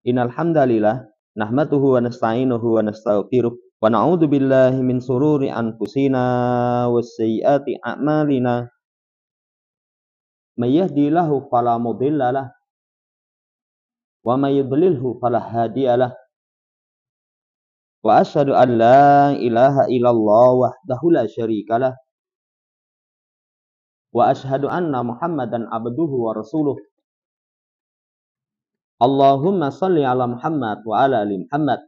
Innal hamdalillah nahmaduhu wa nasta'inuhu wa nastaghfiruh wa na'udzu billahi min sururi anfusina wasayyiati a'malina. May yahdihillahu fala mudhillalah wa may yudlilhu fala hadiyalah. Wa asyhadu an la ilaha illallah wahdahu la syarikalah wa asyhadu anna Muhammadan abduhu wa rasuluh. Allahumma shalli ala Muhammad wa ala ali Muhammad.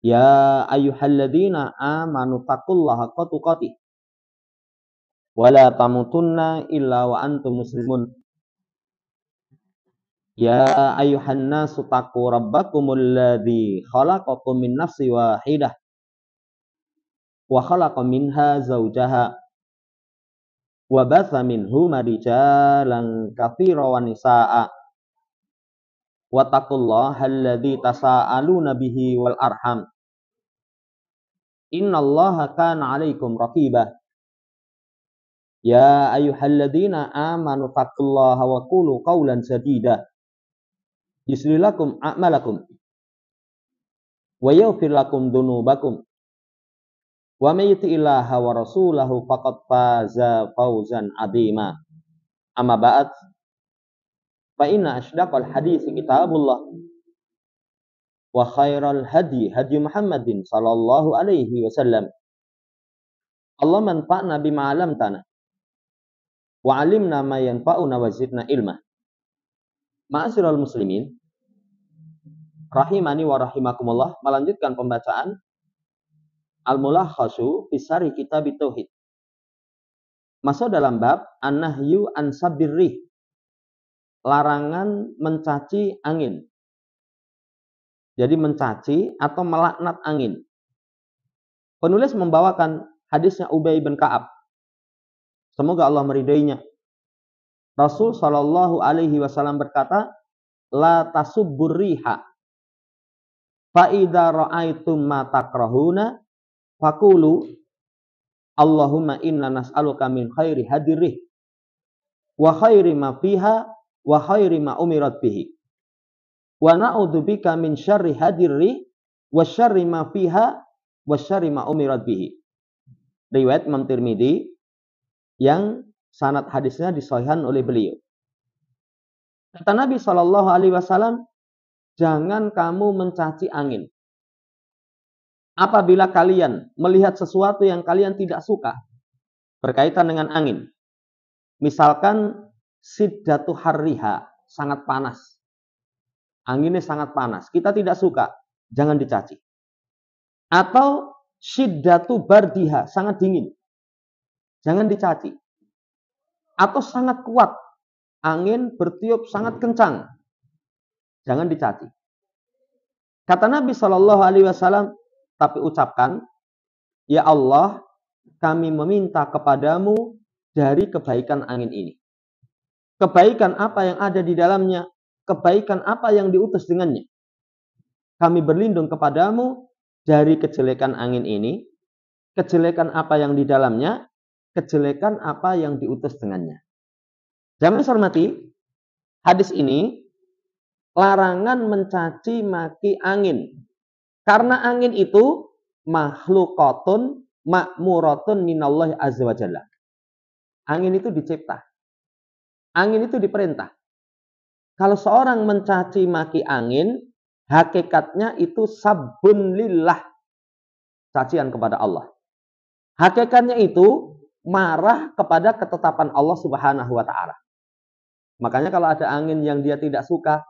Ya ayyuhalladzina amanu taqullaha haqqa tuqatih wa la tamutunna illa wa antum muslimun. Ya ayyuhan nasu taqu rabbakumul ladzi khalaqakum min nafsin wahidah wa khalaqa minha zawjaha wa batha minhuma rijalan katsiran wa nisaa'a wa taqullaha alladzi tasaaluna bihi wal arham innallaha kana 'alaikum raqibah. Ya ayyuhalladzina amanu taqullaha wa qulu qawlan sadida yuslih lakum a'malakum wa yaghfir lakum dzunubakum wa may yuti'illaha wa rasulahu faqad faza fawzan 'azima. Amma ba'd, fa inna asydaqal hadits kitabullah wa khairal hadi hadi Muhammadin sallallahu alaihi wasallam. Allah manfa'na bima 'allamtana wa 'allimna ma yanfa'una wa zidna ilma. Ma'asyiral muslimin rahimani wa rahimakumullah, melanjutkan pembacaan Al-Mulakhasu fi Syarh Kitab Tauhid. Masuk dalam bab an-nahyu an sabirrih, larangan mencaci angin. Jadi mencaci atau melaknat angin. Penulis membawakan hadisnya Ubay bin Ka'ab. Semoga Allah meridainya. Rasul sallallahu alaihi wasallam berkata, la tasubbur riha fa idza ra'aitum ma takrahuna faqulu Allahumma inna nas'aluka min khairi hadirih wa khairi ma fiha wa khairi ma umirat bihi wa na'udzubika min syarri hadirih wa syarri ma fiha wa syarri ma umirat bihi. Riwayat Imam Tirmidzi yang sanad hadisnya disahihkan oleh beliau. Kata Nabi sallallahu alaihi wasallam, jangan kamu mencaci angin. Apabila kalian melihat sesuatu yang kalian tidak suka berkaitan dengan angin. Misalkan siddatu harriha, sangat panas. Anginnya sangat panas, kita tidak suka, jangan dicaci. Atau siddatu bardiha, sangat dingin. Jangan dicaci. Atau sangat kuat, angin bertiup sangat kencang. Jangan dicaci. Kata Nabi sallallahu alaihi wasallam, tapi ucapkan, ya Allah, kami meminta kepadamu dari kebaikan angin ini. Kebaikan apa yang ada di dalamnya, kebaikan apa yang diutus dengannya. Kami berlindung kepadamu dari kejelekan angin ini, kejelekan apa yang di dalamnya, kejelekan apa yang diutus dengannya. Jamaah hormati, hadis ini larangan mencaci maki angin. Karena angin itu makhlukatun ma'muratun minallahi azza wa jalla. Angin itu dicipta. Angin itu diperintah. Kalau seorang mencaci maki angin, hakikatnya itu sabbun lillah. Cacian kepada Allah. Hakikatnya itu marah kepada ketetapan Allah Subhanahu wa taala. Makanya kalau ada angin yang dia tidak suka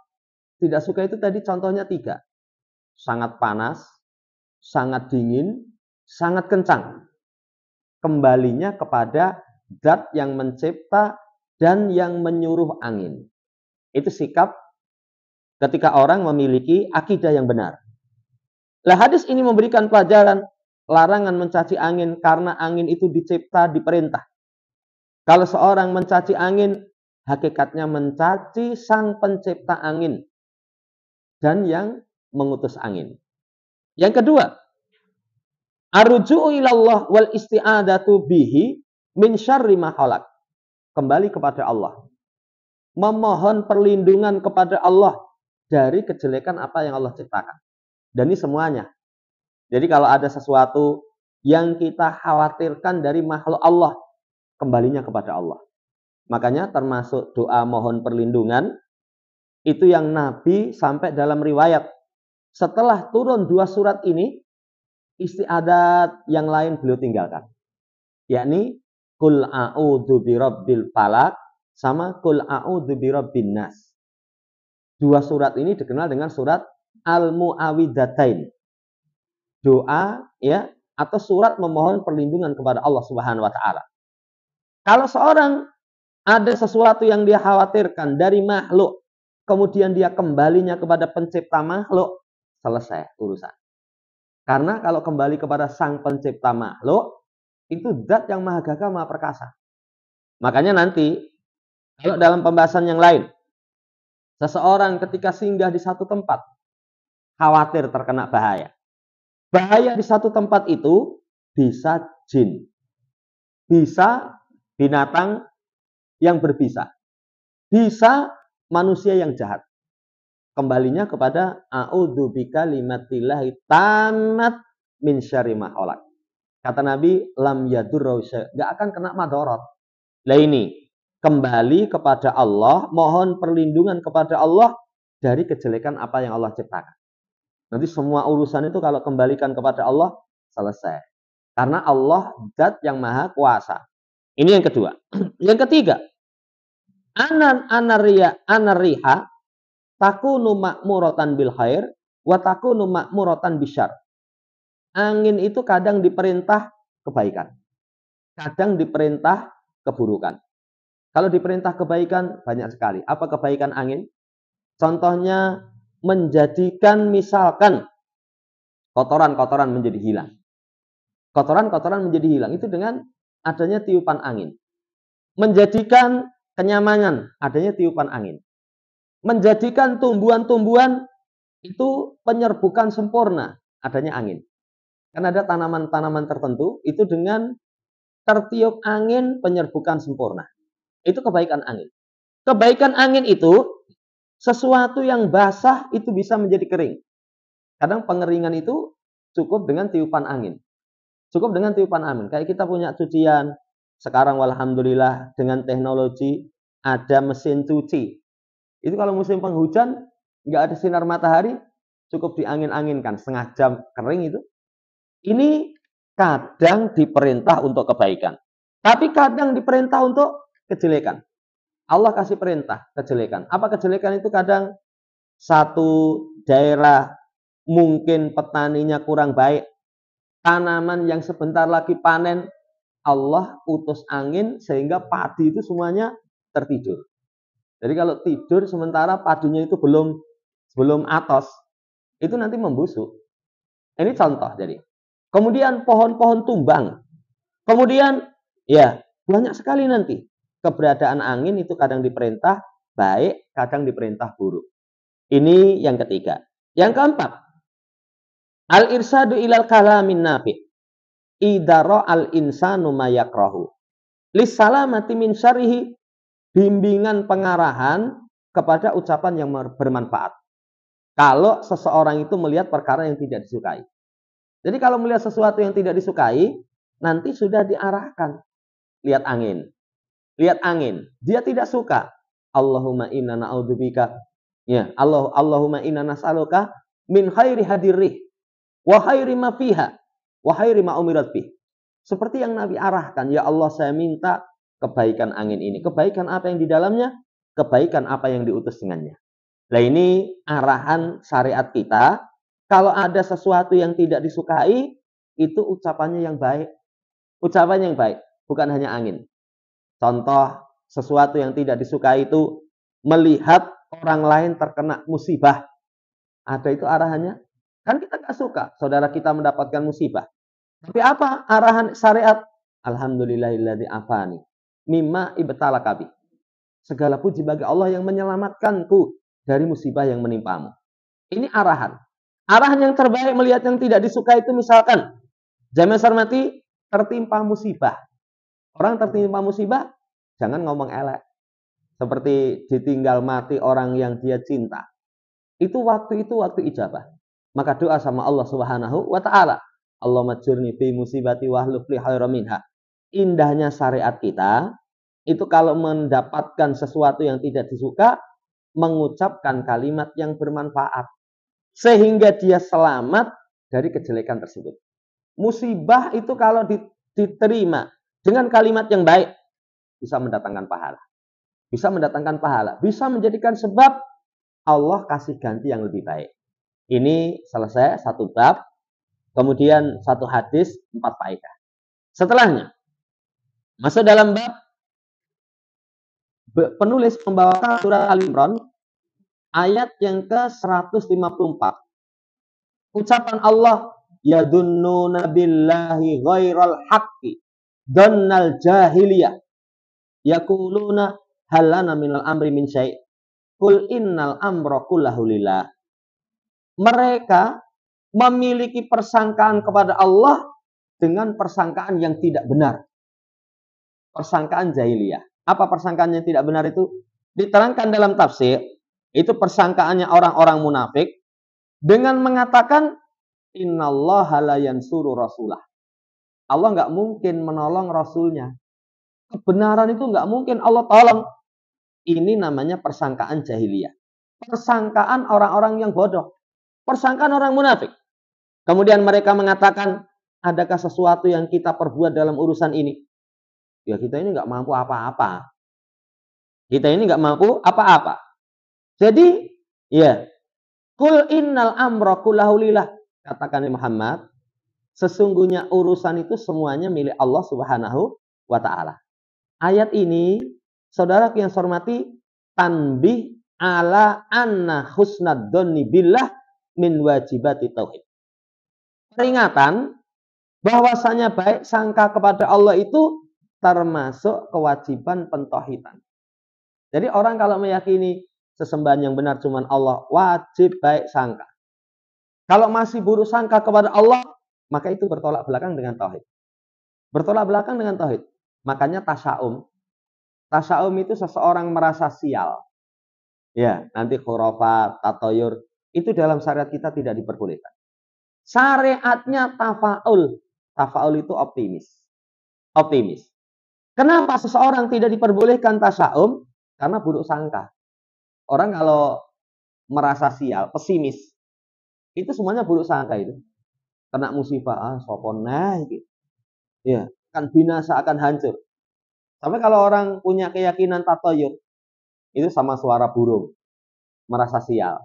itu tadi contohnya 3. Sangat panas, sangat dingin, sangat kencang. Kembalinya kepada zat yang mencipta dan yang menyuruh angin. Itu sikap ketika orang memiliki akidah yang benar. Lah hadis ini memberikan pelajaran larangan mencaci angin karena angin itu dicipta, diperintah. Kalau seorang mencaci angin, hakikatnya mencaci sang pencipta angin dan yang mengutus angin. Yang kedua, arju'u ilallah wal isti'adatu bihi min syarri ma khalaq. Kembali kepada Allah. Memohon perlindungan kepada Allah dari kejelekan apa yang Allah ciptakan. Dan ini semuanya. Jadi kalau ada sesuatu yang kita khawatirkan dari makhluk Allah, kembalinya kepada Allah. Makanya termasuk doa mohon perlindungan, itu yang Nabi sampai dalam riwayat. Setelah turun 2 surat ini, istiadat yang lain beliau tinggalkan. Yakni, Qul a'udzu birabbil falaq sama Qul a'udzu birabbin nas. 2 surat ini dikenal dengan surat Al-Mu'awwidzatain. Doa ya atau surat memohon perlindungan kepada Allah Subhanahu wa taala. Kalau seorang ada sesuatu yang dia khawatirkan dari makhluk, kemudian dia kembalinya kepada pencipta makhluk, selesai urusan. Karena kalau kembali kepada sang pencipta makhluk, itu zat yang maha gagah, maha perkasa. Makanya nanti, kalau dalam pembahasan yang lain, seseorang ketika singgah di satu tempat, khawatir terkena bahaya. Bahaya di satu tempat itu bisa jin, bisa binatang yang berbisa, bisa manusia yang jahat. Kembalinya kepada a'udzubika limatillahi tamat min syarri ma khalaq. Kata Nabi, lam yadurru syai', enggak akan kena madorot. Lah ini, kembali kepada Allah, mohon perlindungan kepada Allah dari kejelekan apa yang Allah ciptakan. Nanti semua urusan itu kalau kembalikan kepada Allah, selesai. Karena Allah zat yang maha kuasa. Ini yang kedua. Yang ketiga, anariha takunu ma'muratan bil khair wa takunu ma'muratan bisyarr. Angin itu kadang diperintah kebaikan, kadang diperintah keburukan. Kalau diperintah kebaikan banyak sekali. Apa kebaikan angin? Contohnya menjadikan misalkan kotoran-kotoran menjadi hilang. Kotoran-kotoran menjadi hilang itu dengan adanya tiupan angin. Menjadikan kenyamanan adanya tiupan angin. Menjadikan tumbuhan-tumbuhan itu penyerbukan sempurna adanya angin. Karena ada tanaman-tanaman tertentu itu dengan tertiup angin penyerbukan sempurna. Itu kebaikan angin. Kebaikan angin itu sesuatu yang basah itu bisa menjadi kering. Kadang pengeringan itu cukup dengan tiupan angin. Cukup dengan tiupan angin. Kayak kita punya cucian. Sekarang walhamdulillah dengan teknologi ada mesin cuci. Itu kalau musim penghujan nggak ada sinar matahari, cukup diangin-anginkan setengah jam kering itu. Ini kadang diperintah untuk kebaikan. Tapi kadang diperintah untuk kejelekan. Allah kasih perintah kejelekan. Apa kejelekan itu? Kadang satu daerah mungkin petaninya kurang baik, tanaman yang sebentar lagi panen, Allah utus angin sehingga padi itu semuanya tertidur. Jadi kalau tidur sementara padinya itu belum atos, itu nanti membusuk. Ini contoh jadi. Kemudian pohon-pohon tumbang. Kemudian ya banyak sekali nanti. Keberadaan angin itu kadang diperintah baik, kadang diperintah buruk. Ini yang ketiga. Yang keempat, al-irsadu ilal kalamin nafi. Idara al-insanu mayakrahu. Lissalamati min syarihi. Bimbingan pengarahan kepada ucapan yang bermanfaat. Kalau seseorang itu melihat perkara yang tidak disukai. Jadi kalau melihat sesuatu yang tidak disukai, nanti sudah diarahkan. Lihat angin. Lihat angin, dia tidak suka. Allahumma inna na'udzubika. Ya, Allahumma inna nas'aluka min khairi hadirih wa khairi ma fiha wa khairi ma umirat bih. Seperti yang Nabi arahkan, ya Allah saya minta kebaikan angin ini. Kebaikan apa yang di dalamnya? Kebaikan apa yang diutus dengannya. Nah ini arahan syariat kita. Kalau ada sesuatu yang tidak disukai, itu ucapannya yang baik. Ucapan yang baik, bukan hanya angin. Contoh sesuatu yang tidak disukai itu melihat orang lain terkena musibah. Ada itu arahannya? Kan kita gak suka saudara kita mendapatkan musibah. Tapi apa arahan syariat? Alhamdulillahilladzi afani mimma ibtalakabi. Segala puji bagi Allah yang menyelamatkanku dari musibah yang menimpamu. Ini arahan. Arahan yang terbaik melihat yang tidak disukai itu misalkan jamaah sarmati tertimpa musibah. Orang tertimpa musibah, jangan ngomong elek. Seperti ditinggal mati orang yang dia cinta. itu waktu ijabah. Maka doa sama Allah Subhanahu wa taala. Allahumma jurni fi musibati wahluf li khairan minha. Indahnya syariat kita itu kalau mendapatkan sesuatu yang tidak disuka, mengucapkan kalimat yang bermanfaat sehingga dia selamat dari kejelekan tersebut. Musibah itu kalau diterima dengan kalimat yang baik bisa mendatangkan pahala. Bisa mendatangkan pahala, bisa menjadikan sebab Allah kasih ganti yang lebih baik. Ini selesai satu bab, kemudian satu hadis, 4 faedah. Setelahnya, masuk dalam bab penulis membawakan surah Al-Imran ayat yang ke-154. Ucapan Allah, yadunnuna billahi ghairal haqqi dannal jahiliyah yaquluna halana minal amri min syai' qul innal amra kullahu lillah. Mereka memiliki persangkaan kepada Allah dengan persangkaan yang tidak benar. Persangkaan jahiliyah. Apa persangkaan yang tidak benar itu? Diterangkan dalam tafsir, itu persangkaannya orang-orang munafik dengan mengatakan innallaha la yansuru rasulah. Allah nggak mungkin menolong rasulnya. Kebenaran itu nggak mungkin Allah tolong. Ini namanya persangkaan jahiliyah. Persangkaan orang-orang yang bodoh. Persangkaan orang munafik. Kemudian mereka mengatakan, adakah sesuatu yang kita perbuat dalam urusan ini? Ya kita ini nggak mampu apa-apa. Kita ini nggak mampu apa-apa. Jadi, ya, kul innal amra kullahu lillah. Katakan Muhammad, sesungguhnya urusan itu semuanya milik Allah Subhanahu wa taala. Ayat ini, saudara yang saya hormati, tanbih ala anna husnad dzanni billah min wajibati tauhid. Peringatan bahwasanya baik sangka kepada Allah itu termasuk kewajiban pentauhidan. Jadi orang kalau meyakini sesembahan yang benar cuma Allah, wajib baik sangka. Kalau masih buruk sangka kepada Allah, maka itu bertolak belakang dengan tauhid. Bertolak belakang dengan tauhid. Makanya tasya'um. Tasya'um itu seseorang merasa sial. Ya, nanti khurafat, tatoyur, itu dalam syariat kita tidak diperbolehkan. Syariatnya tafaul. Tafaul itu optimis. Optimis. Kenapa seseorang tidak diperbolehkan tasya'um? Karena buruk sangka. Orang kalau merasa sial, pesimis, itu semuanya buruk sangka itu. Kena musibah, soponah gitu. Ya, akan binasa, akan hancur. Sampai kalau orang punya keyakinan tatoyur, itu sama suara burung, merasa sial.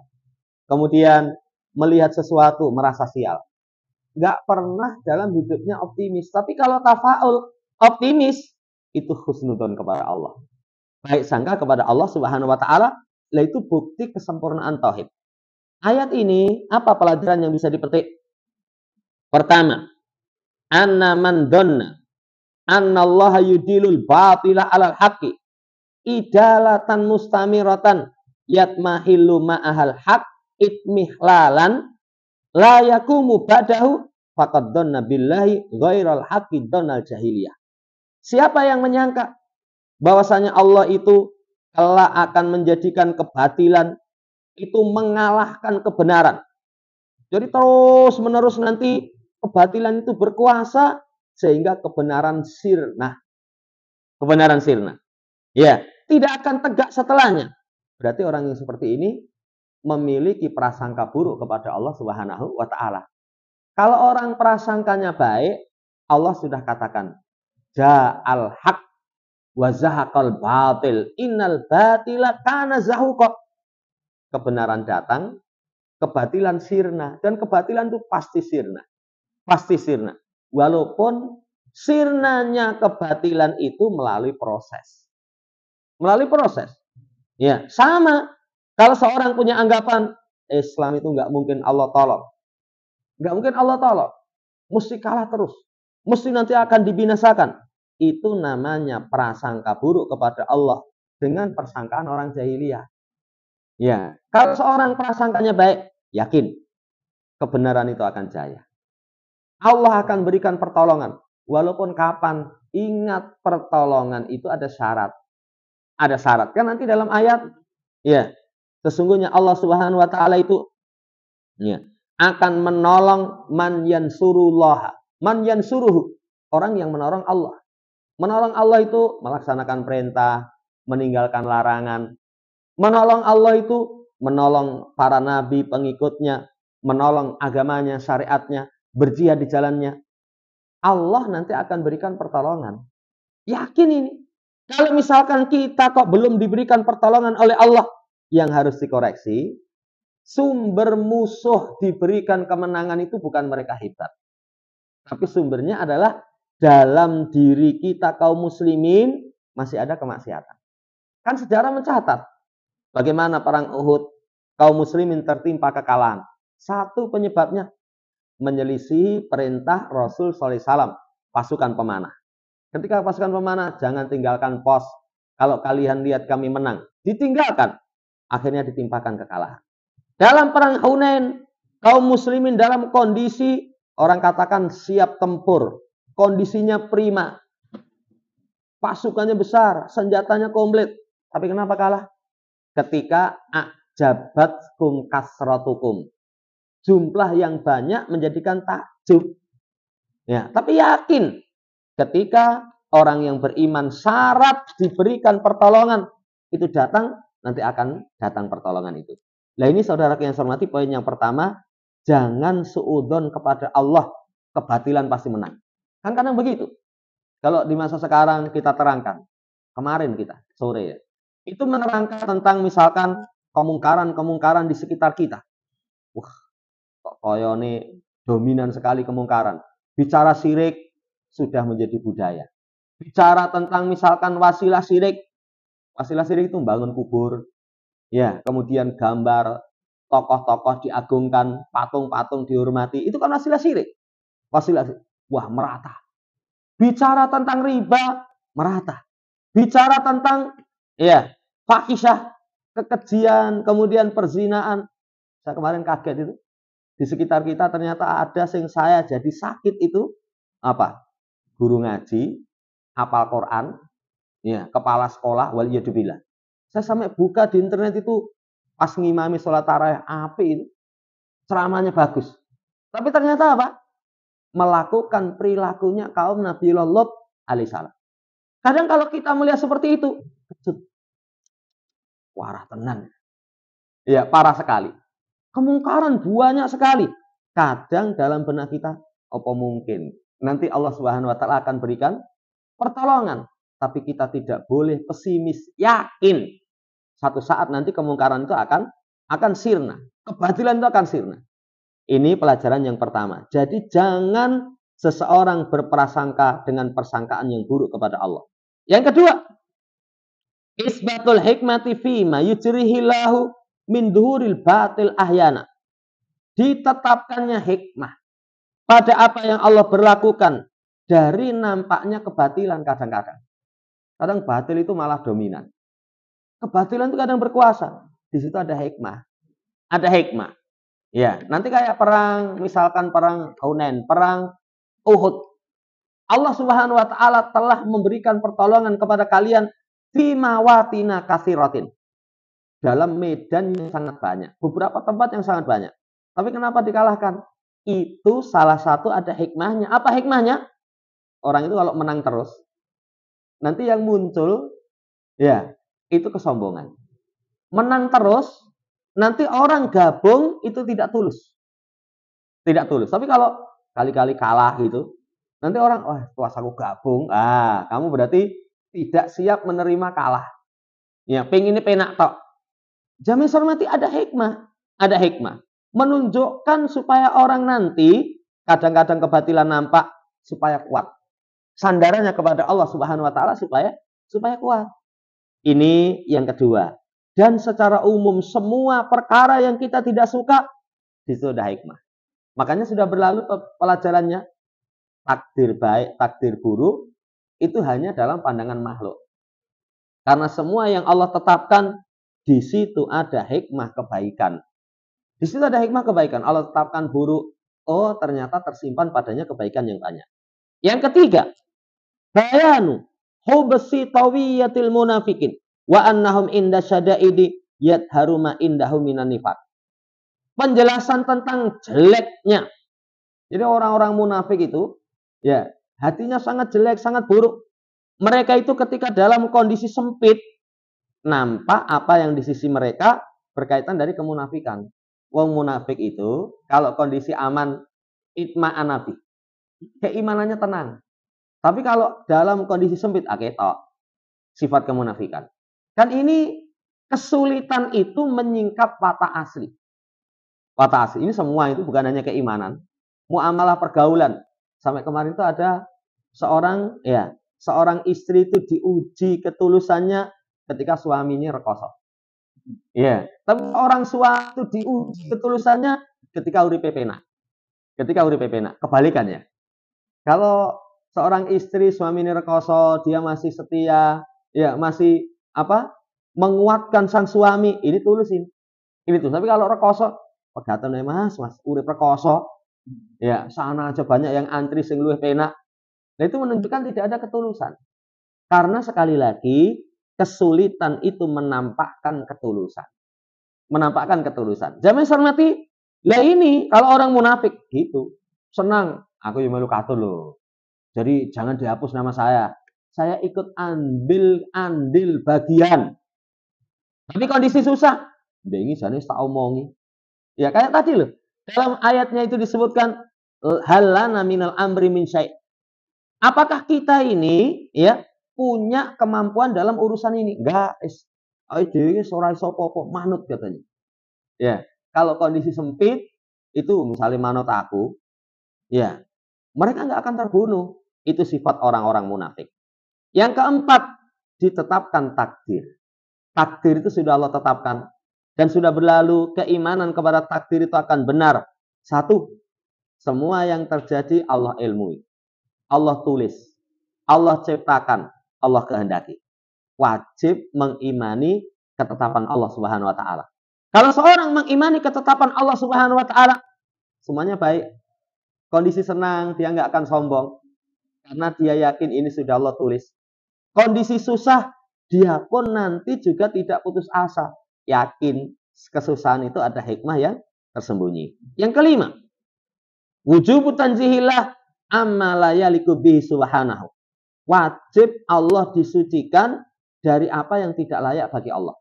Kemudian melihat sesuatu, merasa sial. Nggak pernah dalam hidupnya optimis. Tapi kalau tafaul, optimis, itu husnudon kepada Allah. Baik sangka kepada Allah Subhanahu wa taala, itu bukti kesempurnaan tauhid. Ayat ini apa pelajaran yang bisa dipetik? Pertama, anna man dhanna annallaha yudilul batila 'alal haqqi idalatan mustamiratan yatmahillu ma'ahal haqq itmihlalan la yakumu ba'dahu faqad dhanna billahi ghairal haqqi dhannal jahiliyah. Siapa yang menyangka bahwasanya Allah itu kelak akan menjadikan kebatilan itu mengalahkan kebenaran. Jadi terus menerus nanti kebatilan itu berkuasa sehingga kebenaran sirna. Kebenaran sirna. Ya, tidak akan tegak setelahnya. Berarti orang yang seperti ini memiliki prasangka buruk kepada Allah Subhanahu wa taala. Kalau orang prasangkanya baik, Allah sudah katakan, ja'al haq wa zahaqal batil innal batila kana zahuqa. Kebenaran datang, kebatilan sirna, dan kebatilan itu pasti sirna. Pasti sirna. Walaupun sirnanya kebatilan itu melalui proses. Melalui proses. Ya, sama. Kalau seorang punya anggapan Islam itu nggak mungkin Allah tolong. Nggak mungkin Allah tolong. Mesti kalah terus. Mesti nanti akan dibinasakan. Itu namanya prasangka buruk kepada Allah dengan persangkaan orang jahiliyah. Ya, kalau seorang prasangkanya baik, yakin kebenaran itu akan jaya. Allah akan berikan pertolongan. Walaupun kapan, ingat pertolongan itu ada syarat. Ada syarat. Kan nanti dalam ayat, ya, Sesungguhnya Allah Subhanahu wa taala itu ya, akan menolong man yansurullah. Man yansuruhu, orang yang menolong Allah. Menolong Allah itu melaksanakan perintah, meninggalkan larangan. Menolong Allah itu menolong para nabi pengikutnya, menolong agamanya, syariatnya, berjihad di jalannya. Allah nanti akan berikan pertolongan. Yakin ini. Kalau misalkan kita kok belum diberikan pertolongan oleh Allah, yang harus dikoreksi, sumber musuh diberikan kemenangan itu bukan mereka hebat. Tapi sumbernya adalah dalam diri kita kaum muslimin masih ada kemaksiatan. Kan sejarah mencatat bagaimana perang Uhud kaum muslimin tertimpa kekalahan. Satu penyebabnya menyelisihi perintah Rasul SAW, pasukan pemanah. Ketika pasukan pemanah, jangan tinggalkan pos. Kalau kalian lihat kami menang, ditinggalkan. Akhirnya ditimpakan kekalahan. Dalam perang Hunain, kaum muslimin dalam kondisi orang katakan siap tempur, kondisinya prima, pasukannya besar, senjatanya komplit. Tapi kenapa kalah? Ketika ajabatkum kasratukum, jumlah yang banyak menjadikan takjub. Ya, tapi yakin ketika orang yang beriman syarat diberikan pertolongan itu datang, nanti akan datang pertolongan itu. Nah ini saudara yang saya hormati, poin yang pertama, jangan suudzon kepada Allah, kebatilan pasti menang. Kan kadang begitu. Kalau di masa sekarang kita terangkan, kemarin kita sore ya, itu menerangkan tentang misalkan kemungkaran-kemungkaran di sekitar kita. Wah, kok koyone dominan sekali kemungkaran. Bicara syirik sudah menjadi budaya. Bicara tentang misalkan wasilah syirik itu membangun kubur, ya, kemudian gambar tokoh-tokoh diagungkan, patung-patung dihormati, itu kan wasilah syirik. Wasilah syirik. Wah, merata. Bicara tentang riba, merata. Bicara tentang ya, fahisyah, kekejian, kemudian perzinaan. Saya kemarin kaget itu. Di sekitar kita ternyata ada yang saya jadi sakit itu apa? Guru ngaji, hafal Quran, ya, kepala sekolah, waliyadzubillah. Saya sampai buka di internet itu pas ngimami sholat tarawih, api itu ceramahnya bagus. Tapi ternyata apa? Melakukan perilakunya kaum Nabi Lot alaihissalam. Kadang kalau kita melihat seperti itu, warah tenan. Ya, parah sekali. Kemungkaran banyak sekali. Kadang dalam benak kita, apa mungkin nanti Allah Subhanahu wa taala akan berikan pertolongan, tapi kita tidak boleh pesimis, yakin satu saat nanti kemungkaran itu akan sirna, kebatilan itu akan sirna. Ini pelajaran yang pertama. Jadi jangan seseorang berprasangka dengan persangkaan yang buruk kepada Allah. Yang kedua, isbatul hikmati fima yujrihillahu min dhuhuril batil ahyana. Ditetapkannya hikmah pada apa yang Allah berlakukan dari nampaknya kebatilan kadang-kadang. Kadang batil itu malah dominan. Kebatilan itu kadang berkuasa. Di situ ada hikmah. Ada hikmah. Ya, nanti kayak perang, misalkan perang Hunain, perang Uhud. Allah Subhanahu wa taala telah memberikan pertolongan kepada kalian fi mawatina katsiratin. Dalam medan yang sangat banyak, beberapa tempat yang sangat banyak. Tapi kenapa dikalahkan? Itu salah satu ada hikmahnya. Apa hikmahnya? Orang itu kalau menang terus, nanti yang muncul, ya, itu kesombongan. Menang terus, nanti orang gabung itu tidak tulus. Tidak tulus. Tapi kalau kali-kali kalah gitu, nanti orang, wah, pas aku gabung, kamu berarti tidak siap menerima kalah. Ya, pengen ini penak tok. Jamaah hormati, ada hikmah. Ada hikmah. Menunjukkan supaya orang nanti, kadang-kadang kebatilan nampak, supaya kuat. Sandarannya kepada Allah Subhanahu wa taala supaya kuat. Ini yang kedua. Dan secara umum semua perkara yang kita tidak suka itu sudah hikmah. Makanya sudah berlalu pelajarannya, takdir baik, takdir buruk itu hanya dalam pandangan makhluk. Karena semua yang Allah tetapkan di situ ada hikmah kebaikan. Di situ ada hikmah kebaikan. Allah tetapkan buruk, oh ternyata tersimpan padanya kebaikan yang banyak. Yang ketiga, bayanu hubsi tawiyatil munafikin wa annahum inda syada'idi yadharu ma indahu minan nifaq. Penjelasan tentang jeleknya. Jadi orang-orang munafik itu, ya, hatinya sangat jelek, sangat buruk. Mereka itu ketika dalam kondisi sempit, nampak apa yang di sisi mereka berkaitan dari kemunafikan. Wong munafik itu, kalau kondisi aman, itma'an nabi. Keimanannya tenang. Tapi kalau dalam kondisi sempit, ketok sifat kemunafikan. Kan ini kesulitan itu menyingkap watak asli. Watak asli ini semua itu bukan hanya keimanan, muamalah pergaulan. Sampai kemarin itu ada seorang istri itu diuji ketulusannya ketika suaminya rekoso. Ya, tapi orang suami itu diuji ketulusannya ketika uripe penak. Ketika uripe penak, kebalikannya. Kalau seorang istri suaminya rekoso, dia masih setia, ya masih menguatkan sang suami, ini tulusin. Ini tuh. Tapi kalau rekoso, pegatan mas, urip rekoso, ya sana aja banyak yang antri sing luwih penak. Nah, itu menunjukkan tidak ada ketulusan. Karena sekali lagi kesulitan itu menampakkan ketulusan. Menampakkan ketulusan. Zaman hormati, lah ini kalau orang munafik gitu, senang, aku yang melu katul loh. Jadi jangan dihapus nama saya. Saya ikut andil bagian. Tapi kondisi susah, bengi jane tak omongi. Ya kayak tadi loh. Dalam ayatnya itu disebutkan halana minal amri min syai'. Apakah kita ini ya punya kemampuan dalam urusan ini? Enggak, ayo dhewe ora iso apa-apa, manut katanya. Ya, kalau kondisi sempit itu misalnya manut aku, ya mereka nggak akan terbunuh. Itu sifat orang-orang munafik. Yang keempat, ditetapkan takdir. Takdir itu sudah Allah tetapkan dan sudah berlalu. Keimanan kepada takdir itu akan benar. Satu, semua yang terjadi Allah ilmui. Allah tulis, Allah ciptakan, Allah kehendaki. Wajib mengimani ketetapan Allah Subhanahu wa taala. Kalau seorang mengimani ketetapan Allah Subhanahu wa taala, semuanya baik. Kondisi senang, dia nggak akan sombong karena dia yakin ini sudah Allah tulis. Kondisi susah, dia pun nanti juga tidak putus asa, yakin kesusahan itu ada hikmah yang tersembunyi. Yang kelima, wujubu tanzihillah amma la yaliku bihi subhanahu. Wajib Allah disucikan dari apa yang tidak layak bagi Allah.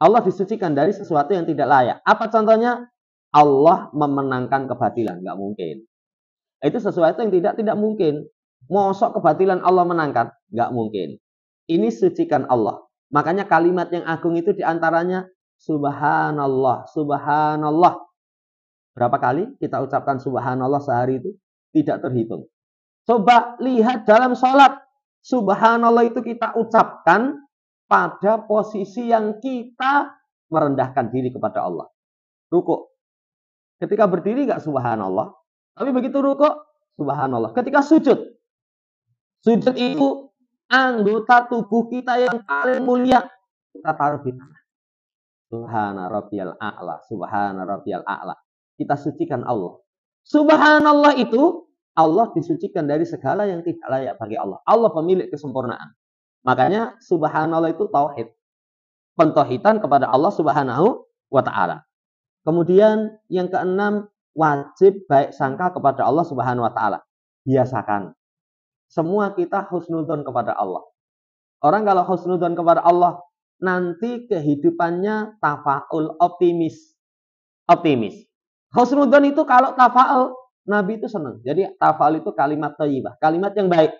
Allah disucikan dari sesuatu yang tidak layak. Apa contohnya? Allah memenangkan kebatilan, nggak mungkin. Itu sesuatu yang tidak mungkin. Mosok kebatilan Allah menangkan, nggak mungkin. Ini sucikan Allah. Makanya kalimat yang agung itu diantaranya subhanallah, subhanallah. Berapa kali kita ucapkan subhanallah sehari itu? Tidak terhitung. Coba lihat dalam sholat. Subhanallah itu kita ucapkan pada posisi yang kita merendahkan diri kepada Allah. Rukuk. Ketika berdiri nggak subhanallah. Tapi begitu rukuk, subhanallah. Ketika sujud. Sujud itu anggota tubuh kita yang paling mulia. Kita taruh di tanah. Subhana rabbiyal a'la. Subhana rabbiyal a'la. Kita sucikan Allah. Subhanallah itu Allah disucikan dari segala yang tidak layak bagi Allah. Allah pemilik kesempurnaan. Makanya subhanallah itu tauhid. Pentauhidan kepada Allah Subhanahu wa taala. Kemudian yang keenam, wajib baik sangka kepada Allah Subhanahu wa taala. Biasakan. Semua kita husnudzon kepada Allah. Orang kalau husnudzon kepada Allah, nanti kehidupannya tafaul, optimis. Optimis. Husnudzon itu kalau tafaul, Nabi itu senang. Jadi tafaul itu kalimat thayyibah, kalimat yang baik.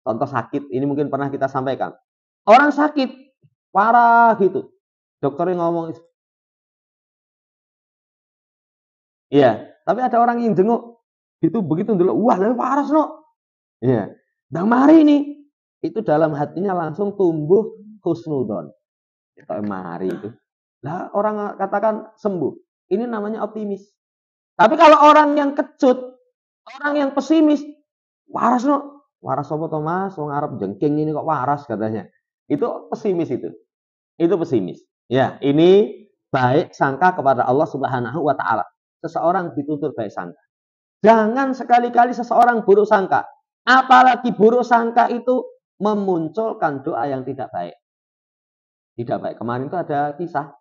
Contoh sakit, ini mungkin pernah kita sampaikan. Orang sakit, parah gitu. Dokternya ngomong, iya. Tapi ada orang yang jenguk, itu begitu dulu, wah lebih parah no. Iya. Dan mari ini, itu dalam hatinya langsung tumbuh husnudzon. Itu mari itu. Lah orang katakan sembuh. Ini namanya optimis. Tapi kalau orang yang kecut, orang yang pesimis, waras no. Waras apa to Mas? Wong arep jengking ini kok waras katanya. Itu pesimis itu. Itu pesimis. Ya, ini baik sangka kepada Allah Subhanahu wa taala. Seseorang ditutur baik sangka. Jangan sekali-kali seseorang buruk sangka. Apalagi buruk sangka itu memunculkan doa yang tidak baik. Tidak baik. Kemarin itu ada kisah.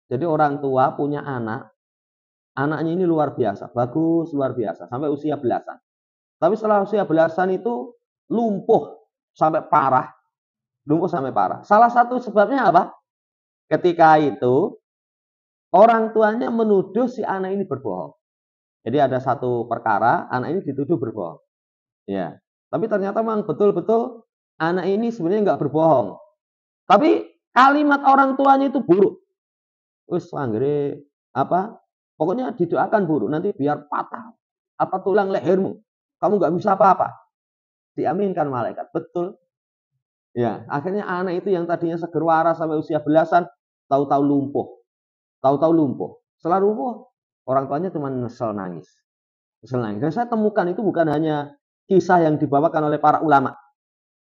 Jadi orang tua punya anak. Anaknya ini luar biasa. Bagus, luar biasa. Sampai usia belasan. Tapi setelah usia belasan itu lumpuh sampai parah. Lumpuh sampai parah. Salah satu sebabnya apa? Ketika itu orang tuanya menuduh si anak ini berbohong. Jadi ada satu perkara, anak ini dituduh berbohong. Ya. Tapi ternyata memang betul-betul anak ini sebenarnya nggak berbohong. Tapi kalimat orang tuanya itu buruk. Wis anggere apa? Pokoknya didoakan buruk, nanti biar patah apa tulang lehermu. Kamu nggak bisa apa-apa. Diaminkan malaikat. Betul. Ya, akhirnya anak itu yang tadinya seger waras sampai usia belasan, tahu-tahu lumpuh. Tahu-tahu lumpuh. Setelah lumpuh, orang tuanya cuma nyesel nangis. Nyesel nangis. Dan saya temukan itu bukan hanya kisah yang dibawakan oleh para ulama.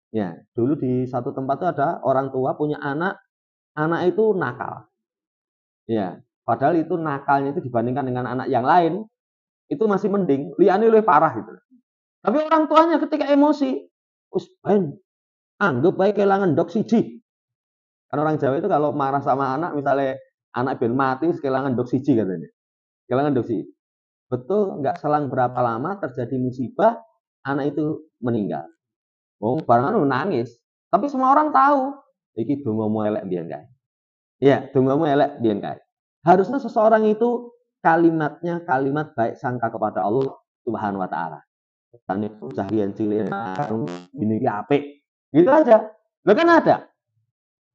Ya, dulu di satu tempat itu ada orang tua punya anak itu nakal. Ya, padahal itu nakalnya itu dibandingkan dengan anak yang lain itu masih mending, liane lebih parah gitu. Tapi orang tuanya ketika emosi, anggap baik kehilangan dok siji. Kan orang Jawa itu kalau marah sama anak, misalnya anak ben mati, kehilangan dok siji katanya. Kehilangan dok siji. Betul, nggak selang berapa lama terjadi musibah, anak itu meninggal. Oh, barengan nangis. Tapi semua orang tahu, iki dongamu elek biyen kae. Iya, dongamu elek biyen kae. Harusnya seseorang itu kalimatnya kalimat baik sangka kepada Allah Subhanahu wa taala. Tane cahyan cilik ini apik. Gitu aja. Lo kan ada.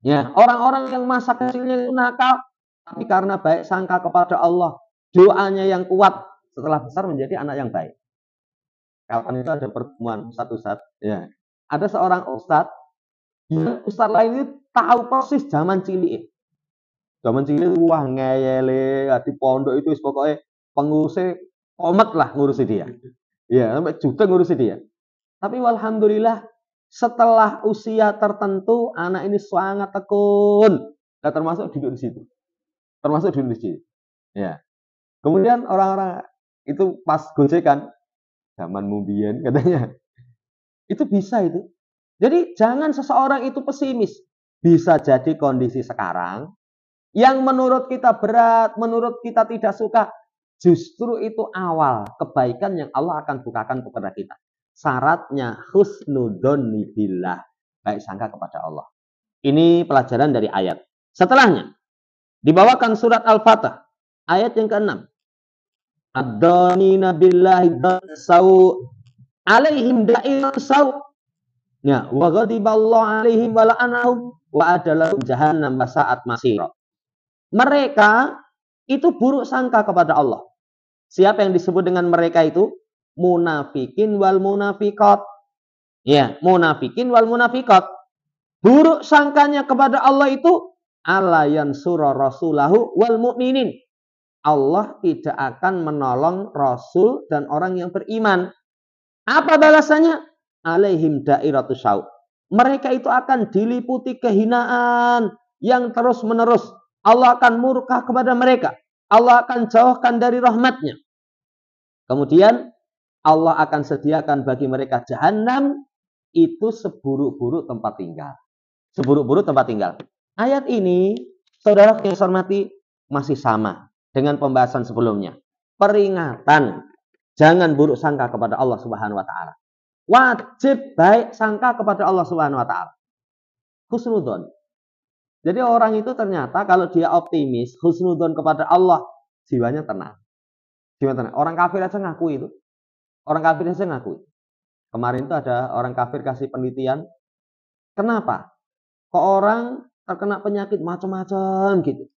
Ya, orang-orang yang masa kecilnya itu nakal, tapi karena baik sangka kepada Allah, doanya yang kuat, setelah besar menjadi anak yang baik. Kapan itu ada pertemuan ustadz, ya. Ada seorang ustadz lain itu tahu persis zaman cilik. Zaman cilik wah ngeyele, di pondok itu pokoknya pengurusnya komet lah ngurusi dia. Ya, sampai juta ngurusi dia. Tapi alhamdulillah setelah usia tertentu anak ini sangat tekun. Nah, termasuk duduk di situ. Termasuk duduk di situ. Ya. Kemudian orang-orang itu pas gojekan zaman mumbian katanya. Itu bisa itu. Jadi jangan seseorang itu pesimis. Bisa jadi kondisi sekarang yang menurut kita berat, menurut kita tidak suka, justru itu awal kebaikan yang Allah akan bukakan kepada kita. Syaratnya husnudzonni billah, baik sangka kepada Allah. Ini pelajaran dari ayat. Setelahnya dibawakan surat Al-Fatah ayat yang ke-6. Ad-dhanina billahi sau alaihim da'ir sau. Ya, wa ghadiballahu alaihim wa la'anahum wa adalahum jahannam wa sa'at masira. Mereka itu buruk sangka kepada Allah. Siapa yang disebut dengan mereka itu? Munafikin wal munafiqat. Ya, munafikin wal munafiqat. Buruk sangkanya kepada Allah itu ala yansura rasulahu wal mu'minin. Allah tidak akan menolong rasul dan orang yang beriman. Apa balasannya? Alaihim dairatu syau. Mereka itu akan diliputi kehinaan yang terus-menerus. Allah akan murka kepada mereka. Allah akan jauhkan dari rahmatnya. Kemudian Allah akan sediakan bagi mereka jahanam, itu seburuk-buruk tempat tinggal. Seburuk-buruk tempat tinggal. Ayat ini, saudara yang saya hormati, masih sama dengan pembahasan sebelumnya. Peringatan, jangan buruk sangka kepada Allah Subhanahu wa taala. Wajib baik sangka kepada Allah Subhanahu wa taala. Husnudzon. Jadi orang itu ternyata kalau dia optimis, husnudzon kepada Allah, jiwanya tenang. Jiwanya tenang. Orang kafir aja ngaku itu. Orang kafir aja ngaku. Kemarin itu ada orang kafir kasih penelitian. Kenapa? Kok orang terkena penyakit macam-macam gitu.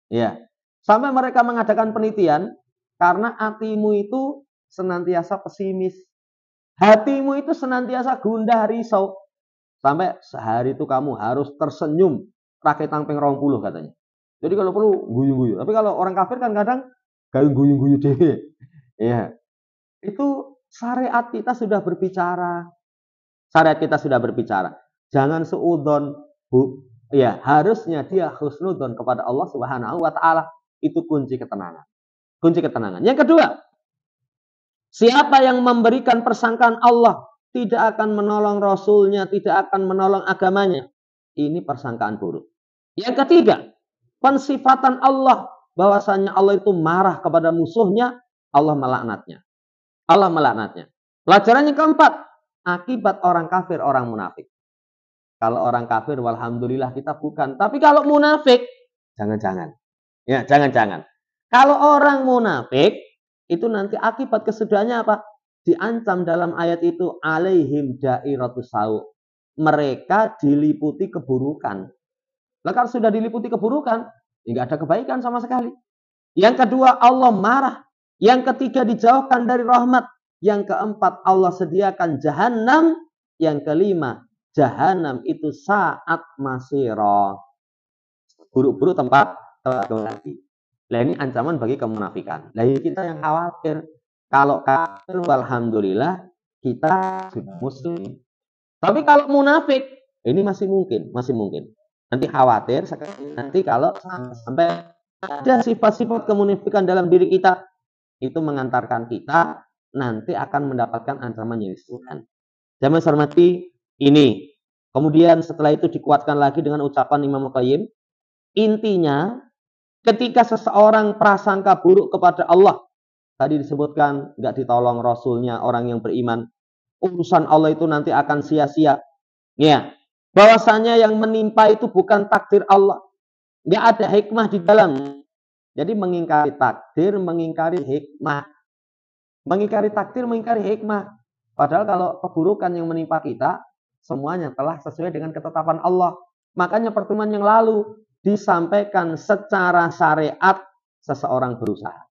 Ya. Sampai mereka mengadakan penelitian karena hatimu itu senantiasa pesimis. Hatimu itu senantiasa gundah risau. Sampai sehari itu kamu harus tersenyum. Rakyat tamping 20 katanya. Jadi kalau perlu guyu-guyu. Tapi kalau orang kafir kan kadang guyu-guyu deh. Ya. Itu syariat kita sudah berbicara. Syariat kita sudah berbicara. Jangan seudon, Bu. Ya, harusnya dia husnudzon kepada Allah Subhanahu wa taala. Itu kunci ketenangan. Kunci ketenangan. Yang kedua, siapa yang memberikan persangkaan Allah tidak akan menolong Rasulnya, tidak akan menolong agamanya. Ini persangkaan buruk. Yang ketiga, pensifatan Allah, bahwasanya Allah itu marah kepada musuhnya, Allah melaknatnya. Allah melaknatnya. Pelajaran yang keempat, akibat orang kafir, orang munafik. Kalau orang kafir, walhamdulillah kita bukan. Tapi kalau munafik, jangan-jangan. Ya, jangan-jangan. Kalau orang munafik, itu nanti akibat kesudahannya apa? Diancam dalam ayat itu, alaihim dairatus sau. Mereka diliputi keburukan. Nah, kalau sudah diliputi keburukan, tidak ada kebaikan sama sekali. Yang kedua, Allah marah. Yang ketiga, dijauhkan dari rahmat. Yang keempat, Allah sediakan jahanam. Yang kelima, jahanam itu saat masiro. Buruk-buruk tempat kembali. Nah, ini ancaman bagi kemunafikan. Nah, ini kita yang khawatir. Kalau kafir, alhamdulillah, kita sudah muslim. Tapi kalau munafik, ini masih mungkin. Nanti khawatir, nanti kalau sampai ada sifat-sifat kemunafikan dalam diri kita, itu mengantarkan kita nanti akan mendapatkan ancaman yang disebutkan. Jamaah hormati, ini. Kemudian setelah itu dikuatkan lagi dengan ucapan Imam Qayyim. Intinya, ketika seseorang prasangka buruk kepada Allah, tadi disebutkan nggak ditolong Rasulnya orang yang beriman, urusan Allah itu nanti akan sia-sia. Ya, bahwasanya yang menimpa itu bukan takdir Allah, nggak ada hikmah di dalam. Jadi mengingkari takdir, mengingkari hikmah, mengingkari takdir, mengingkari hikmah. Padahal kalau keburukan yang menimpa kita, semuanya telah sesuai dengan ketetapan Allah. Makanya pertemuan yang lalu disampaikan secara syariat seseorang berusaha.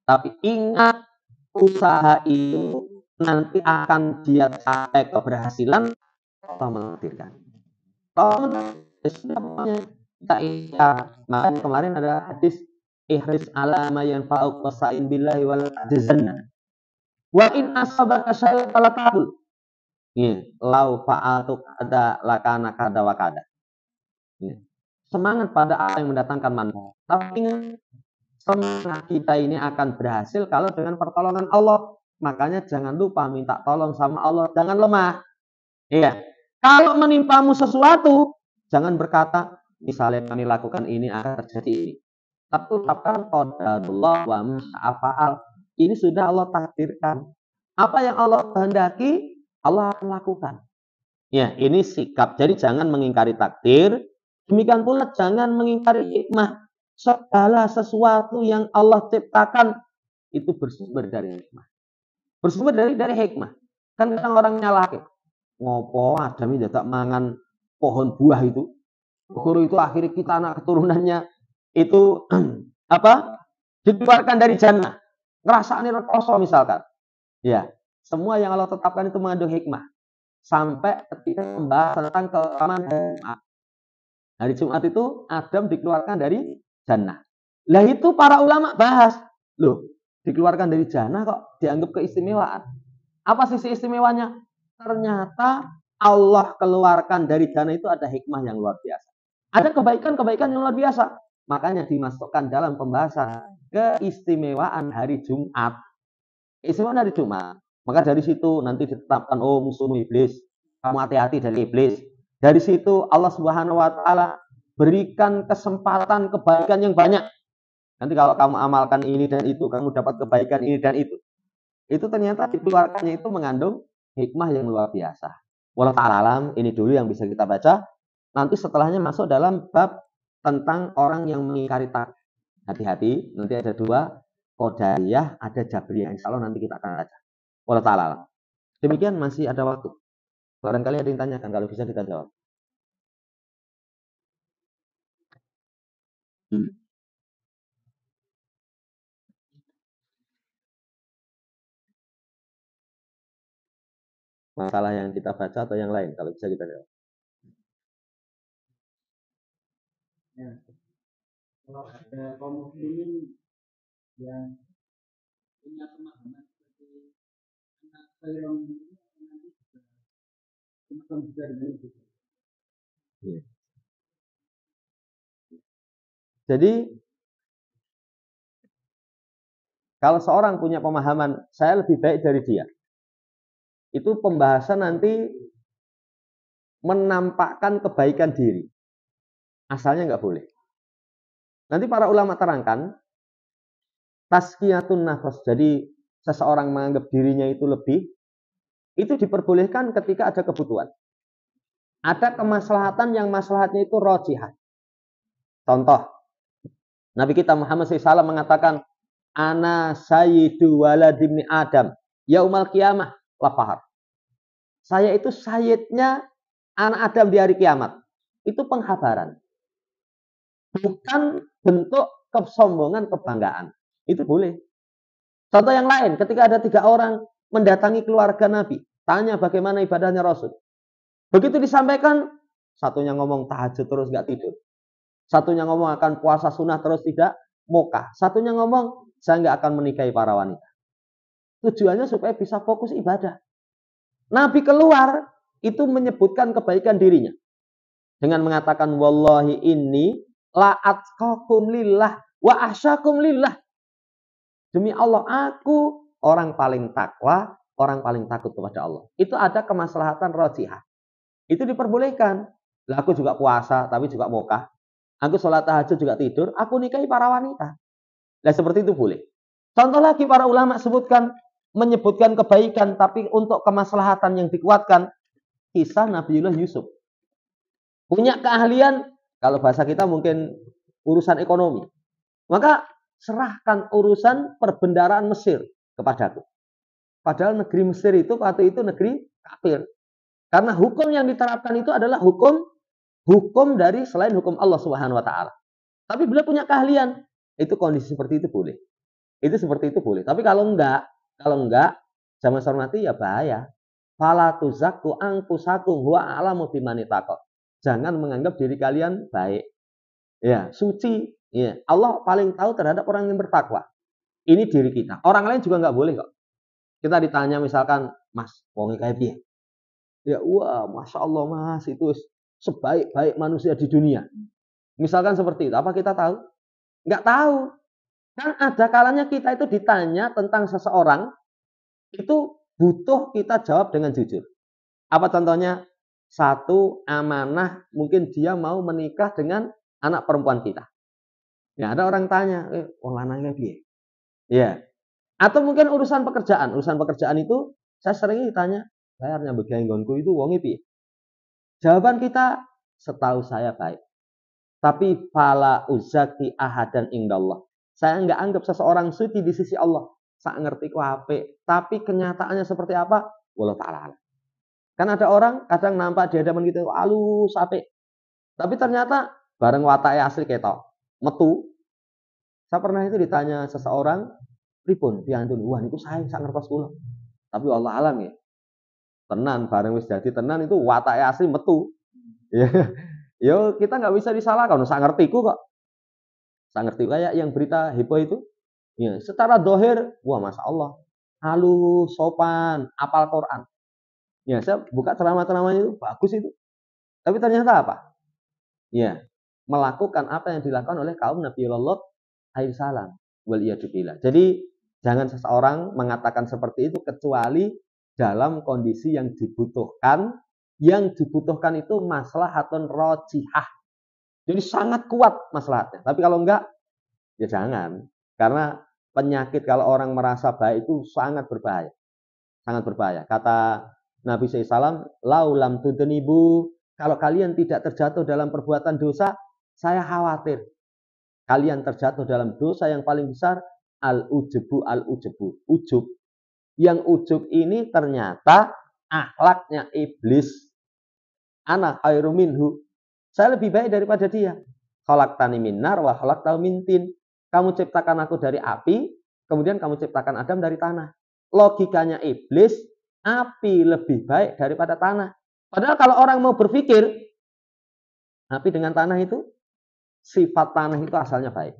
Tapi ingat, usaha itu nanti akan dia capai keberhasilan atau menghadirkan. Makanya kemarin ada hadis ihris ala ma yanfa'uk wasa'in billahi wal tajzanna. Wa in asabaka syai'un fala taqul. Lau fa'altu kada lakana kada wa kada. Semangat pada apa yang mendatangkan manfaat. Tapi semangat kita ini akan berhasil kalau dengan pertolongan Allah. Makanya jangan lupa minta tolong sama Allah, jangan lemah. Iya. Kalau menimpamu sesuatu, jangan berkata, misalnya kami lakukan ini akan terjadi ini. Tapi ucapkan qadarullah wa ma'afa'al. Ini sudah Allah takdirkan. Apa yang Allah kehendaki, Allah akan lakukan. Ya, ini sikap. Jadi jangan mengingkari takdir. Demikian pula jangan mengingkari hikmah. Segala sesuatu yang Allah ciptakan itu bersumber dari hikmah. Bersumber dari hikmah. Kan kadang orang nyalahin. Ngopo Adam ini tidak mangan pohon buah itu. Guru itu akhirnya kita anak keturunannya itu apa? Dikeluarkan dari jannah. Ngerasani rekoso misalkan. Ya, semua yang Allah tetapkan itu mengandung hikmah. Sampai ketika membahas tentang keutamaan Jumat. Hari Jumat itu Adam dikeluarkan dari jannah. Lah itu para ulama bahas. Loh, dikeluarkan dari jannah kok dianggap keistimewaan. Apa sisi istimewanya? Ternyata Allah keluarkan dari jannah itu ada hikmah yang luar biasa. Ada kebaikan-kebaikan yang luar biasa. Makanya dimasukkan dalam pembahasan keistimewaan hari Jumat. Istimewaan hari Jumat. Maka dari situ nanti ditetapkan, oh musuh iblis, kamu hati-hati dari iblis. Dari situ Allah Subhanahu wa taala berikan kesempatan kebaikan yang banyak. Nanti kalau kamu amalkan ini dan itu, kamu dapat kebaikan ini dan itu. Itu ternyata dikeluarkannya itu mengandung hikmah yang luar biasa. Wallahu ta'ala alam, ini dulu yang bisa kita baca. Nanti setelahnya masuk dalam bab tentang orang yang mengingkari takdir. Hati-hati, nanti ada dua, Qadariyah, ada Jabriyah. Insya Allah nanti kita akan baca. Wallahu ta'ala alam. Demikian, masih ada waktu. Barangkali ada yang tanyakan, kalau bisa kita jawab. Masalah yang kita baca atau yang lain, kalau bisa kita jawab. Ya. Kalau ada kaum muslimin yang punya pemahaman seperti anak Fir'aun ini nanti juga dengan itu. Ya. Jadi kalau seorang punya pemahaman saya lebih baik dari dia, itu pembahasan nanti menampakkan kebaikan diri. asalnya nggak boleh. Nanti para ulama terangkan, tazkiyatun nafas, jadi seseorang menganggap dirinya itu lebih, itu diperbolehkan ketika ada kebutuhan. Ada kemaslahatan yang maslahatnya itu rojihah. Contoh, Nabi kita Muhammad SAW mengatakan, Ana sayyidu waladibni Adam, yaumal qiyamah lafahar. Saya itu sayyidnya anak Adam di hari kiamat. Itu penghabaran. Bukan bentuk kesombongan, kebanggaan. Itu boleh. Contoh yang lain, ketika ada 3 orang mendatangi keluarga Nabi, tanya bagaimana ibadahnya Rasul. Begitu disampaikan, satunya ngomong tahajud terus gak tidur. Satunya ngomong akan puasa sunnah terus tidak mokah. Satunya ngomong, saya nggak akan menikahi para wanita. Tujuannya supaya bisa fokus ibadah. Nabi keluar, itu menyebutkan kebaikan dirinya. Dengan mengatakan, Wallahi inni la'atqakum lillah wa ahsyakum lillah. Demi Allah, aku orang paling takwa, orang paling takut kepada Allah. Itu ada kemaslahatan rojihah. Itu diperbolehkan. Lah aku juga puasa, tapi juga mokah. Aku sholat tahajud juga tidur, aku nikahi para wanita. Nah seperti itu boleh. Contoh lagi para ulama menyebutkan kebaikan, tapi untuk kemaslahatan yang dikuatkan, kisah Nabiullah Yusuf. Punya keahlian, kalau bahasa kita mungkin urusan ekonomi. Maka serahkan urusan perbendaharaan Mesir kepadaku. Padahal negeri Mesir itu waktu itu negeri kafir. Karena hukum yang diterapkan itu adalah hukum dari selain hukum Allah Subhanahu wa taala. Tapi beliau punya keahlian. Itu kondisi seperti itu boleh. Itu seperti itu boleh. Tapi kalau enggak, zaman hormati ya bahaya. Fala tuzakku anfusakum huwa a'lamu bimani taqwa. Jangan menganggap diri kalian baik. Ya, suci. Ya, Allah paling tahu terhadap orang yang bertakwa. Ini diri kita. Orang lain juga enggak boleh kok. Kita ditanya misalkan, Mas, wonge kayak piye? Ya, wah, Masya Allah Mas, itu sebaik-baik manusia di dunia. Misalkan seperti itu. Apa kita tahu? Nggak tahu. Kan ada kalanya kita itu ditanya tentang seseorang, itu butuh kita jawab dengan jujur. Apa contohnya? Satu, amanah, mungkin dia mau menikah dengan anak perempuan kita. Ya, ada orang tanya, lanangnya piye? Ya. Atau mungkin urusan pekerjaan. Urusan pekerjaan itu, saya sering ditanya, saya harus nyambut ganggonku itu wonge piye? Jawaban kita, setahu saya baik. Tapi fala uzaki ahadan indallah. Saya nggak anggap seseorang suci di sisi Allah. Saya ngerti ku apik. Tapi kenyataannya seperti apa? Wallahu ta'ala. Kan ada orang kadang nampak di hadapan kita halus apik. Tapi ternyata bareng watake asli ketok. Metu. Saya pernah itu ditanya seseorang, pripun piantun? Wah niku saya ngertos kula. Tapi Allah alam ya. Tenan bareng wis dadi tenan itu watake asli metu. Ya. Yo kita nggak bisa disalahkan. Saya ngertiku kok. Saya ngerti kayak yang berita heboh itu. Ya, secara dohir, wah masya Allah, halus, sopan, apal Quran. Ya, saya buka ceramah-ceramahnya itu bagus itu. Tapi ternyata apa? Ya, melakukan apa yang dilakukan oleh kaum Nabiullah Lot alaihi salam. Waliyadzubillah. Jadi jangan seseorang mengatakan seperti itu kecuali dalam kondisi yang dibutuhkan. Yang dibutuhkan itu maslahatun rojihah. Jadi sangat kuat maslahatnya. Tapi kalau enggak, ya jangan. Karena penyakit kalau orang merasa baik itu sangat berbahaya. Sangat berbahaya. Kata Nabi SAW, laulam tudenibu, kalau kalian tidak terjatuh dalam perbuatan dosa, saya khawatir. Kalian terjatuh dalam dosa yang paling besar, al-ujubu. Ujub. Yang ujub ini ternyata akhlaknya iblis. Ana khairu minhu. Saya lebih baik daripada dia. Khalaqtani min nar wa khalaqtahu min tin. Kamu ciptakan aku dari api, kemudian kamu ciptakan Adam dari tanah. Logikanya iblis, api lebih baik daripada tanah. Padahal kalau orang mau berpikir, api dengan tanah itu, sifat tanah itu asalnya baik.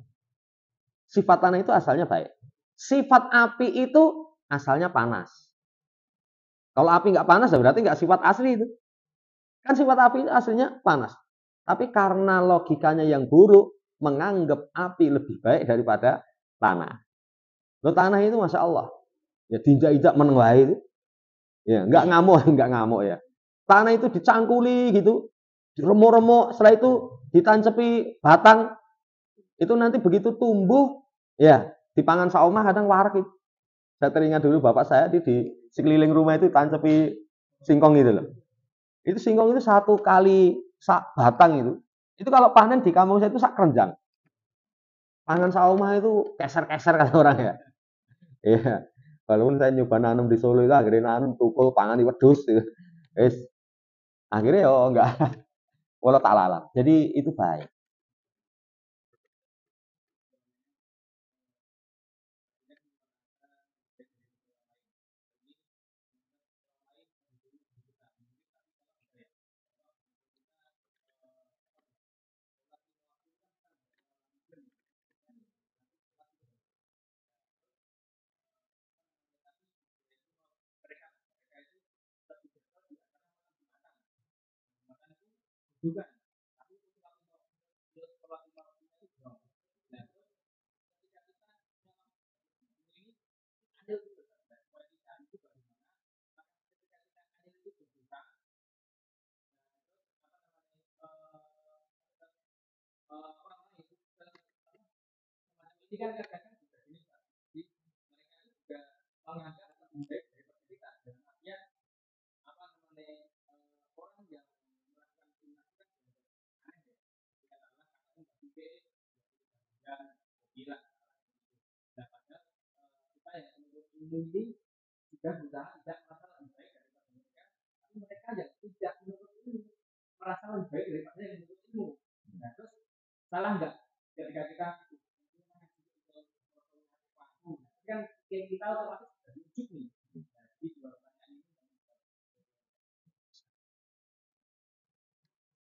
Sifat tanah itu asalnya baik. Sifat api itu asalnya panas. Kalau api nggak panas, berarti nggak sifat asli itu. Kan sifat api itu aslinya panas. Tapi karena logikanya yang buruk, menganggap api lebih baik daripada tanah. Loh, tanah itu masya Allah, ya diinjak-injak menengah itu, ya nggak ngamuk ya. Tanah itu dicangkuli gitu, diremuk-remuk, setelah itu ditancepi batang, itu nanti begitu tumbuh, ya dipangan saomah kadang warak itu. Saya teringat dulu bapak saya di sekeliling rumah itu tancepi singkong gitu loh. Itu singkong itu satu kali sak batang itu kalau panen di kampung saya itu sak kerenjang. Pangan saomah itu keser-keser kata orang ya. Iya. Walaupun saya nyoba nanam di Solo itu akhirnya nanam tukul pangan di wedhus gitu. Wis akhirnya ya enggak walau tak lalat. Jadi itu baik.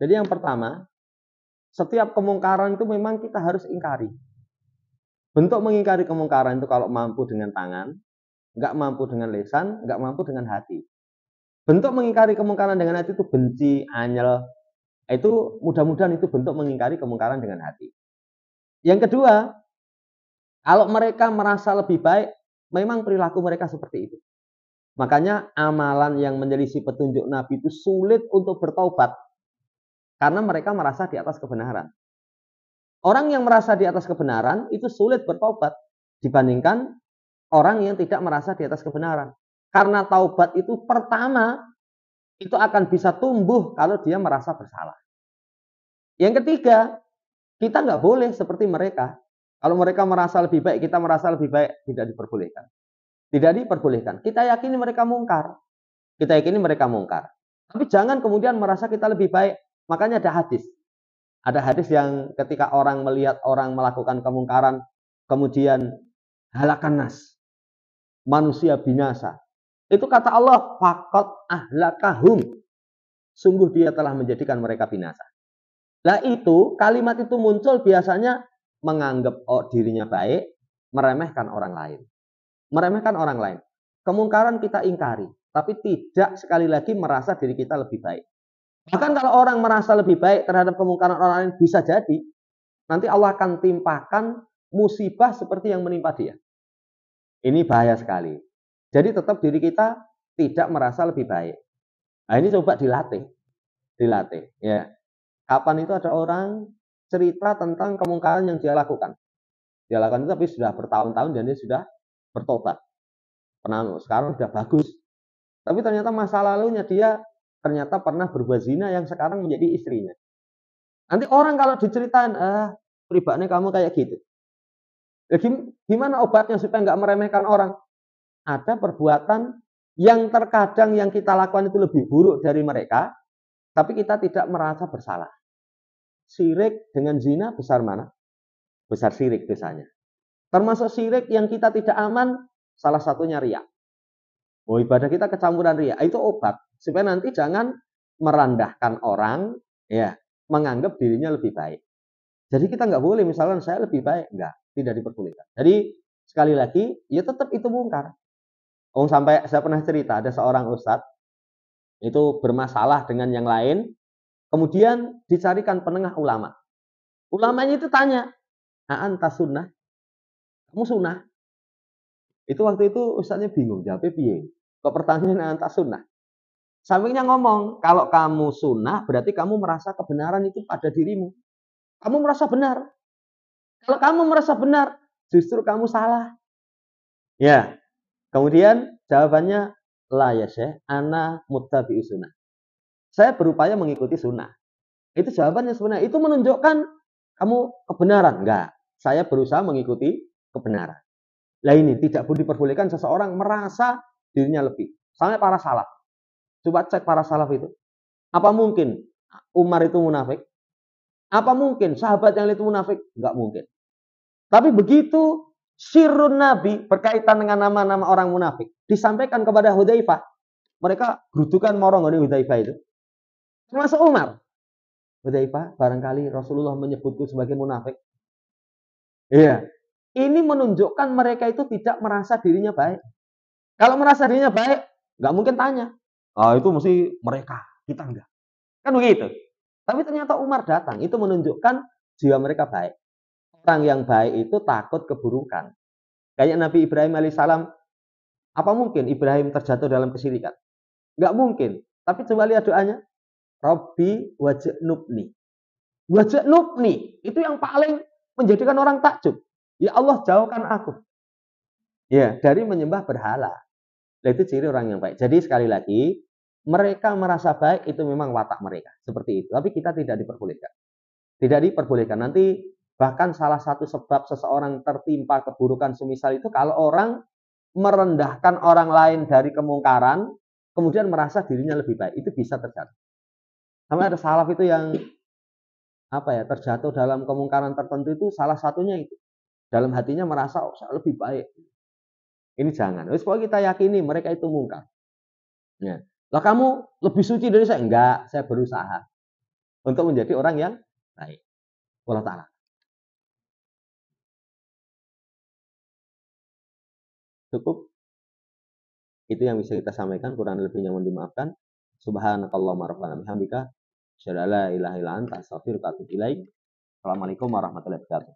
Jadi yang pertama, setiap kemungkaran itu memang kita harus ingkari. Bentuk mengingkari kemungkaran itu kalau mampu dengan tangan, nggak mampu dengan lisan, nggak mampu dengan hati. Bentuk mengingkari kemungkaran dengan hati itu benci, anyel. Itu mudah-mudahan itu bentuk mengingkari kemungkaran dengan hati. Yang kedua, kalau mereka merasa lebih baik, memang perilaku mereka seperti itu. Makanya amalan yang menyelisih petunjuk Nabi itu sulit untuk bertaubat. Karena mereka merasa di atas kebenaran. Orang yang merasa di atas kebenaran itu sulit bertaubat dibandingkan orang yang tidak merasa di atas kebenaran. Karena taubat itu pertama itu akan bisa tumbuh kalau dia merasa bersalah. Yang ketiga, kita nggak boleh seperti mereka. Kalau mereka merasa lebih baik, kita merasa lebih baik, tidak diperbolehkan. Tidak diperbolehkan. Kita yakini mereka mungkar. Kita yakini mereka mungkar. Tapi jangan kemudian merasa kita lebih baik. Makanya ada hadis. Ada hadis yang ketika orang melihat orang melakukan kemungkaran, kemudian halakan nas. Manusia binasa. Itu kata Allah, faqad ahlakahum. Sungguh dia telah menjadikan mereka binasa. Nah itu, kalimat itu muncul biasanya menganggap dirinya baik, meremehkan orang lain. Meremehkan orang lain. Kemungkaran kita ingkari, tapi tidak sekali lagi merasa diri kita lebih baik. Bahkan kalau orang merasa lebih baik terhadap kemungkaran orang lain, bisa jadi nanti Allah akan timpakan musibah seperti yang menimpa dia. Ini bahaya sekali. Jadi tetap diri kita tidak merasa lebih baik. Nah ini coba dilatih. Dilatih. Ya. Kapan itu ada orang cerita tentang kemungkaran yang dia lakukan. Dia lakukan itu tapi sudah bertahun-tahun dan dia sudah bertobat. Sekarang sudah bagus. Tapi ternyata masa lalunya dia ternyata pernah berbuat zina yang sekarang menjadi istrinya. Nanti orang kalau diceritain, pribadinya kamu kayak gitu. Gimana obatnya supaya nggak meremehkan orang? Ada perbuatan yang terkadang yang kita lakukan itu lebih buruk dari mereka, tapi kita tidak merasa bersalah. Syirik dengan zina besar mana? Besar syirik dosanya. Termasuk syirik yang kita tidak aman, salah satunya riya. Ibadah kita kecampuran riya, itu obat supaya nanti jangan merendahkan orang, ya, menganggap dirinya lebih baik. Jadi kita nggak boleh misalnya saya lebih baik, nggak, tidak diperbolehkan. Jadi sekali lagi, ya tetap itu mungkar. Sampai saya pernah cerita ada seorang ustadz itu bermasalah dengan yang lain, kemudian dicarikan penengah ulama. Ulamanya itu tanya, anta sunnah? Kamu sunnah? Itu waktu itu ustadznya bingung, jawabnya piye? Kok pertanyaan anta sunnah? Sampingnya ngomong, kalau kamu sunnah berarti kamu merasa kebenaran itu pada dirimu. Kamu merasa benar. Kalau kamu merasa benar, justru kamu salah. Ya. Kemudian jawabannya la ya Syekh, ana muttabi'us sunnah. Saya berupaya mengikuti sunnah. Itu jawabannya sebenarnya. Itu menunjukkan kamu kebenaran. Enggak. Saya berusaha mengikuti kebenaran. Lah ini tidak boleh diperbolehkan seseorang merasa dirinya lebih. Sampai para salaf. Coba cek para salaf itu. Apa mungkin Umar itu munafik? Apa mungkin sahabat yang itu munafik? Enggak mungkin. Tapi begitu sirrun Nabi berkaitan dengan nama-nama orang munafik disampaikan kepada Hudzaifah, mereka gerudukan morong oleh Hudzaifah itu. Termasuk Umar. Hudzaifah, barangkali Rasulullah menyebutku sebagai munafik. Iya. Ini menunjukkan mereka itu tidak merasa dirinya baik. Kalau merasa dirinya baik, nggak mungkin tanya. Ah, itu mesti mereka, kita enggak. Kan begitu. Tapi ternyata Umar datang, itu menunjukkan jiwa mereka baik. Orang yang baik itu takut keburukan. Kayak Nabi Ibrahim alaihissalam, apa mungkin Ibrahim terjatuh dalam kesyirikan? Nggak mungkin. Tapi coba lihat doanya. Rabbi waj'nubni. Waj'nubni. Itu yang paling menjadikan orang takjub. Ya Allah, jauhkan aku. Ya, dari menyembah berhala. Nah, itu ciri orang yang baik. Jadi sekali lagi, mereka merasa baik itu memang watak mereka. Seperti itu. Tapi kita tidak diperbolehkan. Tidak diperbolehkan. Nanti bahkan salah satu sebab seseorang tertimpa keburukan semisal itu kalau orang merendahkan orang lain dari kemungkaran, kemudian merasa dirinya lebih baik. Itu bisa terjadi. Sampai ada salaf itu yang terjatuh dalam kemungkaran tertentu itu salah satunya itu. Dalam hatinya merasa saya lebih baik. Ini jangan. Wis pokoknya kita yakini mereka itu mungkar. Ya. Lah kamu lebih suci dari saya? Enggak, saya berusaha untuk menjadi orang yang baik. Allah Ta'ala. Cukup. Itu yang bisa kita sampaikan, kurang lebihnya mohon dimaafkan. Subhanakallahumma rabbana bihamdika asyhadu an la ilaha illa anta astaghfiruka wa atubu ilaik. Assalamualaikum warahmatullahi wabarakatuh.